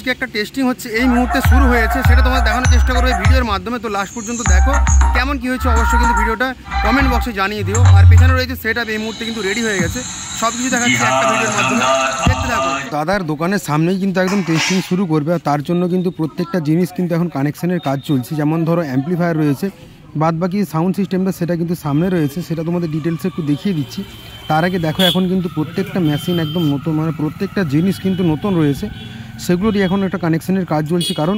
আজকে একটা টেস্টিং হচ্ছে, এই মুহূর্তে শুরু হয়েছে, সেটা তোমাদের দেখানোর চেষ্টা করবো এই ভিডিওর মাধ্যমে। তো লাস্ট পর্যন্ত দেখো কেমন কি হয়েছে, অবশ্যই কিন্তু ভিডিওটা কমেন্ট বক্সে জানিয়ে দিও। আর পেছনে রয়েছে সেট আপ এই মুহূর্তে কিন্তু রেডি হয়ে গেছে, সব কিছু দেখাচ্ছে একটা ভিডিওর মাধ্যমে, দেখতে থাকো। দাদার দোকানের সামনেই কিন্তু একদম টেস্টিং শুরু করবে, আর তার জন্য কিন্তু প্রত্যেকটা জিনিস কিন্তু এখন কানেকশনের কাজ চলছে। যেমন ধরো অ্যাম্পলিফায়ার রয়েছে, বাদ বাকি সাউন্ড সিস্টেমটা সেটা কিন্তু সামনে রয়েছে, সেটা তোমাদের ডিটেলসে একটু দেখিয়ে দিচ্ছি। তার আগে দেখো এখন কিন্তু প্রত্যেকটা মেশিন একদম নতুন, মানে প্রত্যেকটা জিনিস কিন্তু নতুন রয়েছে, সেগুলোরই এখন একটা কানেকশনের কাজ চলছে। কারণ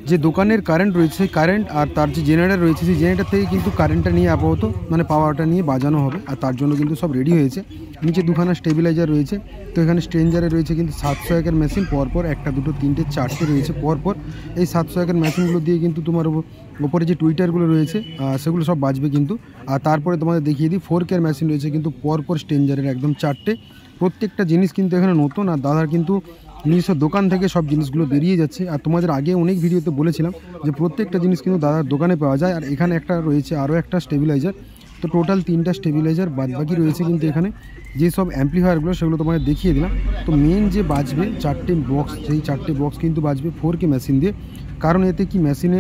যে দোকানের কারেন্ট রয়েছে সেই কারেন্ট আর তার যে জেনারেটর রয়েছে সেই জেনারেটর থেকে কিন্তু কারেন্টটা নিয়ে আপাতত মানে পাওয়ারটা নিয়ে বাজানো হবে, আর তার জন্য কিন্তু সব রেডি হয়েছে। নিচে দুখানা স্টেবিলাইজার রয়েছে, তো এখানে স্ট্রেঞ্জারে রয়েছে কিন্তু 701 মেশিন, পরপর একটা দুটো তিনটে চারটে রয়েছে পরপর। এই 701 মেশিনগুলো দিয়ে কিন্তু তোমার ওপরে যে টুইটারগুলো রয়েছে সেগুলো সব বাজবে কিন্তু। আর তারপরে তোমাদের দেখিয়ে দিই 4K মেশিন রয়েছে কিন্তু পরপর স্ট্রেঞ্জারের একদম চারটে। প্রত্যেকটা জিনিস কিন্তু এখানে নতুন, আর দাদার কিন্তু নিজস্ব দোকান থেকে সব জিনিসগুলো বেরিয়ে যাচ্ছে। আর তোমাদের আগে অনেক ভিডিওতে বলেছিলাম যে প্রত্যেকটা জিনিস কিন্তু দাদার দোকানে পাওয়া যায়। আর এখানে একটা রয়েছে আরও একটা স্টেবিলাইজার, তো টোটাল 3টা স্টেবিলাইজার, বাদবাকি রয়েছে কিন্তু এখানে যেসব অ্যাম্পলিফায়ারগুলো সেগুলো তোমাদের দেখিয়ে দিলাম। তো মেন যে বাজবে 4টে বক্স, সেই 4টে বক্স কিন্তু বাজবে 4K মেশিন দিয়ে। কারণ এতে কি মেশিনে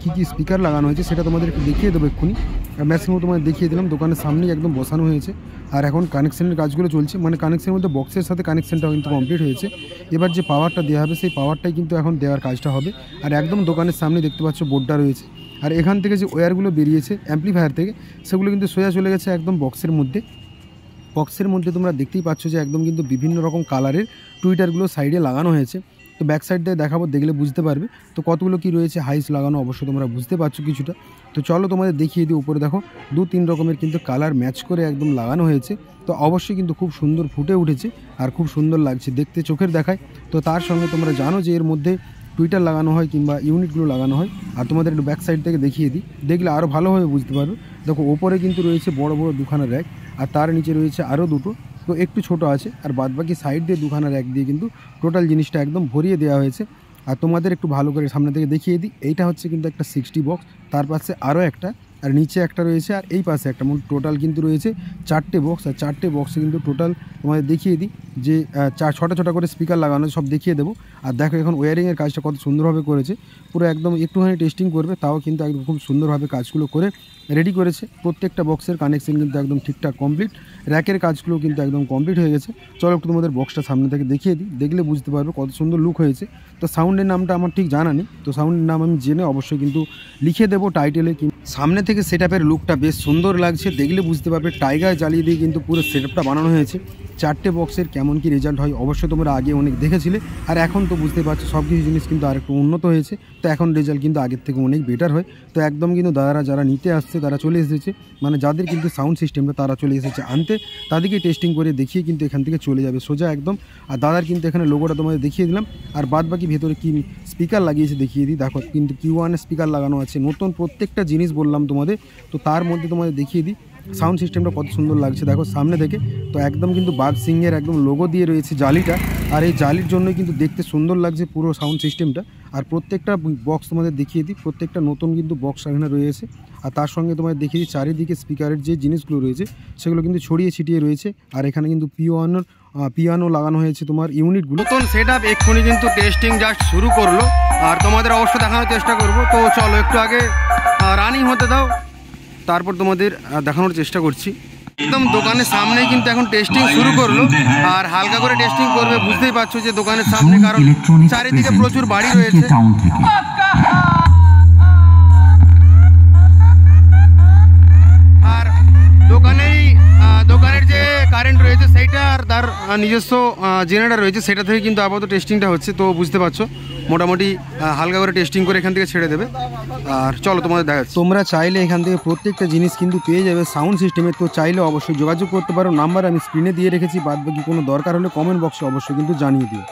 কী স্পিকার লাগানো হয়েছে সেটা তোমাদের একটু দেখিয়ে দেবো এক্ষুনি। মেশিনও তোমাদের দেখিয়ে দিলাম, দোকানের সামনেই একদম বসানো হয়েছে। আর এখন কানেকশনের কাজগুলো চলছে, মানে কানেকশনের মধ্যে বক্সের সাথে কানেকশনটাও কিন্তু কমপ্লিট হয়েছে। এবার যে পাওয়ারটা দেওয়া হবে সেই পাওয়ারটাই কিন্তু এখন দেওয়ার কাজটা হবে। আর একদম দোকানের সামনে দেখতে পাচ্ছ বোর্ডটা রয়েছে, আর এখান থেকে যে ওয়্যারগুলো বেরিয়েছে অ্যাম্পলিফায়ার থেকে সেগুলো কিন্তু সোজা চলে গেছে একদম বক্সের মধ্যে। বক্সের মধ্যে তোমরা দেখতেই পাচ্ছ যে একদম কিন্তু বিভিন্ন রকম কালারের টুইটারগুলো সাইডে লাগানো হয়েছে। তো ব্যাক সাইড দিয়ে দেখাবো, দেখলে বুঝতে পারবে। তো কতগুলো কি রয়েছে হাইস লাগানো অবশ্যই তোমরা বুঝতে পারছো কিছুটা। তো চলো তোমাদের দেখিয়ে দিই। উপরে দেখো 2-3 রকমের কিন্তু কালার ম্যাচ করে একদম লাগানো হয়েছে। তো অবশ্যই কিন্তু খুব সুন্দর ফুটে উঠেছে আর খুব সুন্দর লাগছে দেখতে, চোখের দেখায়। তো তার সঙ্গে তোমরা জানো যে এর মধ্যে টুইটার লাগানো হয় কিংবা ইউনিটগুলো লাগানো হয়। আর তোমাদের একটু ব্যাক সাইড থেকে দেখিয়ে দিই, দেখলে আরও ভালোভাবে বুঝতে পারবে। দেখো ওপরে কিন্তু রয়েছে বড় বড় দুখানা র্যাক, আর তার নিচে রয়েছে আরও দুটো, তো একটু ছোট আছে। আর বাদবাকি সাইড দিয়ে দুখানা র্যাক দিয়ে কিন্তু টোটাল জিনিসটা একদম ভরিয়ে দেওয়া হয়েছে। আর তোমাদের একটু ভালো করে সামনে থেকে দেখিয়ে দিই, এইটা হচ্ছে কিন্তু একটা 60 বক্স, তার পাশে আরও একটা, আর নিচে একটা রয়েছে, আর এই পাশে একটা, মোট টোটাল কিন্তু রয়েছে 4টে বক্স। আর 4টে বক্সে কিন্তু টোটাল তোমাদের দেখিয়ে দিই যে 6টা করে স্পিকার লাগানো, সব দেখিয়ে দেবো। আর দেখো এখন ওয়্যারিংয়ের কাজটা কত সুন্দরভাবে করেছে, পুরো একদম একটুখানি টেস্টিং করবে তাও কিন্তু একদম খুব সুন্দরভাবে কাজগুলো করে রেডি করেছে। প্রত্যেকটা বক্সের কানেকশন কিন্তু একদম ঠিকঠাক কমপ্লিট, র্যাকের কাজগুলো কিন্তু একদম কমপ্লিট হয়ে গেছে। চলো একটু তোমাদের বক্সটা সামনে থেকে দেখিয়ে দিই, দেখলে বুঝতে পারবে কত সুন্দর লুক হয়েছে। তো সাউন্ডের নামটা আমার ঠিক জানা নেই, তো সাউন্ডের নাম আমি জেনে অবশ্যই কিন্তু লিখে দেবো টাইটেলে। সামনে থেকে সেটআপের লুকটা বেশ সুন্দর লাগছে, দেখলে বুঝতে পারবে টাইগার জ্বালিয়ে দিয়ে কিন্তু পুরো সেটআপটা বানানো হয়েছে। 4টে বক্সের কেমন কি রেজাল্ট হয় অবশ্যই তোমরা আগে অনেক দেখেছিলে, আর এখন তো বুঝতে পারছো সব কিছু জিনিস কিন্তু আর একটু উন্নত হয়েছে। তো এখন রেজাল্ট কিন্তু আগের থেকে অনেক বেটার হয়। তো একদম কিন্তু দাদারা যারা নিতে আসছে তারা চলে এসেছে, মানে যাদের কিন্তু সাউন্ড সিস্টেমটা তারা চলে এসেছে আনতে, তাদেরকে টেস্টিং করে দেখিয়ে কিন্তু এখান থেকে চলে যাবে সোজা একদম। আর দাদার কিন্তু এখানে লোগোটা তোমাদের দেখিয়ে দিলাম, আর বাদ বাকি ভেতরে কি স্পিকার লাগিয়েছে দেখিয়ে দিই। দেখো কিন্তু Q1 স্পিকার লাগানো আছে, নতুন প্রত্যেকটা জিনিস বললাম তোমাদের। তো তার মধ্যে তোমাদের দেখিয়ে দিই সাউন্ড সিস্টেমটা কত সুন্দর লাগছে দেখো সামনে থেকে। তো একদম কিন্তু বাঘ সিংয়ের একদম লোগো দিয়ে রয়েছে জালিটা, আর এই জালির জন্যই কিন্তু দেখতে সুন্দর লাগছে পুরো সাউন্ড সিস্টেমটা। আর প্রত্যেকটা বক্স তোমাদের দেখিয়ে দিই, প্রত্যেকটা নতুন কিন্তু বক্স এখানে রয়েছে। আর তার সঙ্গে তোমাদের দেখিয়ে দিই চারিদিকে স্পিকারের যে জিনিসগুলো রয়েছে সেগুলো কিন্তু ছড়িয়ে ছিটিয়ে রয়েছে। আর এখানে কিন্তু পিয়ানো লাগানো হয়েছে তোমার ইউনিটগুলো। নতুন সেটআপ এক্ষুনি কিন্তু টেস্টিং জাস্ট শুরু করলো, আর তোমাদের অবশ্যই দেখানোর চেষ্টা করব। তো চলো একটু আগে রানিং হতে দাও, তারপর তোমাদের দেখানোর চেষ্টা করছি। একদম দোকানের সামনেই কিন্তু এখন টেস্টিং শুরু করলো, আর হালকা করে টেস্টিং করবে, বুঝতেই পারছো যে দোকানের সামনে, কারণ চারিদিকে প্রচুর বাড়ি রয়েছে। আর দোকানের যে কারেন্ট রয়েছে সেইটা আর তার নিজস্ব জেনারেটর রয়েছে সেটা থেকে কিন্তু আপাতত টেস্টিংটা হচ্ছে। তো বুঝতে পারছো মোটামুটি হালকা করে টেস্টিং করে এখান থেকে ছেড়ে দেবে। আর চলো তোমাদের দেখাচ্ছি। তোমরা চাইলে এখান থেকে প্রত্যেকটা জিনিস কিন্তু পেয়ে যাবে সাউন্ড সিস্টেমে। তো চাইলে অবশ্যই যোগাযোগ করতে পারো, নাম্বার আমি স্ক্রিনে দিয়ে রেখেছি। বাদ বাকি কোনো দরকার হলে কমেন্ট বক্সে অবশ্যই কিন্তু জানিয়ে দিও।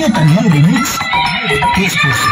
DJ Kanhal Remix, exclusive.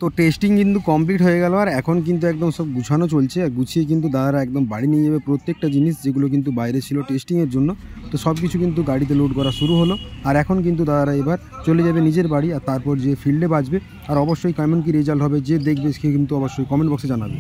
তো টেস্টিং কিন্তু কমপ্লিট হয়ে গেল আর এখন কিন্তু একদম সব গুছানো চলছে আর গুছিয়ে কিন্তু দাদারা একদম বাড়ি নিয়ে যাবে প্রত্যেকটা জিনিস যেগুলো কিন্তু বাইরে ছিল টেস্টিংয়ের জন্য। তো সব কিছু কিন্তু গাড়িতে লোড করা শুরু হলো আর এখন কিন্তু দাদারা এবার চলে যাবে নিজের বাড়ি আর তারপর যে ফিল্ডে বাজবে আর অবশ্যই কেমন কি রেজাল্ট হবে যে দেখবে সে কিন্তু অবশ্যই কমেন্ট বক্সে জানাবে।